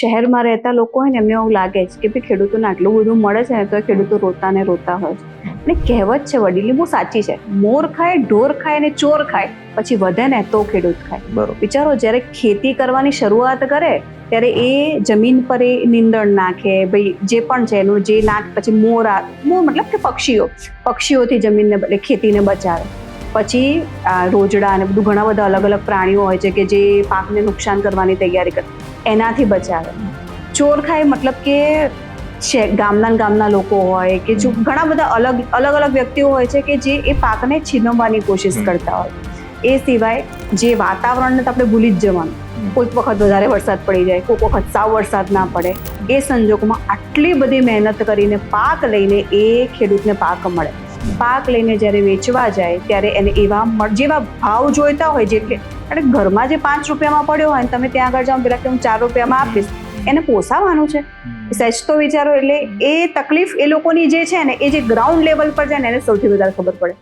શહેરમાં રહેતા લોકો હોય ને એમને એવું લાગે છે કે ભાઈ ખેડૂતોને આટલું બધું મળે છે ને તો ખેડૂતો રોતા ને રોતા હોય છે. અને કહેવત છે વડીલી બહુ સાચી છે, મોર ખાય ઢોર ખાય ને ચોર ખાય પછી વધે ને તો ખેડૂત ખાય. બરોબર. વિચારો જ્યારે ખેતી કરવાની શરૂઆત કરે ત્યારે એ જમીન પર એ નીંદણ નાખે, ભાઈ જે પણ છે એનું જે નાખ, પછી મોર મતલબ કે પક્ષીઓથી જમીનને ખેતીને બચાવે. પછી રોજડા અને બધું ઘણા બધા અલગ અલગ પ્રાણીઓ હોય છે કે જે પાકને નુકસાન કરવાની તૈયારી કરે, એનાથી બચાવે. ચોર ખાય મતલબ કે ગામના લોકો હોય કે જો ઘણા બધા અલગ અલગ વ્યક્તિઓ હોય છે કે જે એ પાકને છીનવવાની કોશિશ કરતા હોય. એ સિવાય જે વાતાવરણને તો આપણે ભૂલી જ જવાનું. કોઈક વખત વધારે વરસાદ પડી જાય, કોઈક વખત સાવ વરસાદ ના પડે. એ સંજોગોમાં આટલી બધી મહેનત કરીને પાક લઈને એ ખેડૂતને પાક મળે. પાક લઈને જ્યારે વેચવા જાય ત્યારે એને જેવા ભાવ જોઈતા હોય, જેટલે અને ઘરમાં જે 5 રૂપિયામાં પડ્યો હોય તમે ત્યાં આગળ જાઓ પેલા કે હું 4 રૂપિયામાં આપીશ, એને પોસાવાનું છે સહેજ તો વિચારો. એટલે એ તકલીફ એ લોકોની જે છે ને એ જે ગ્રાઉન્ડ લેવલ પર જાય ને એને સૌથી વધારે ખબર પડે.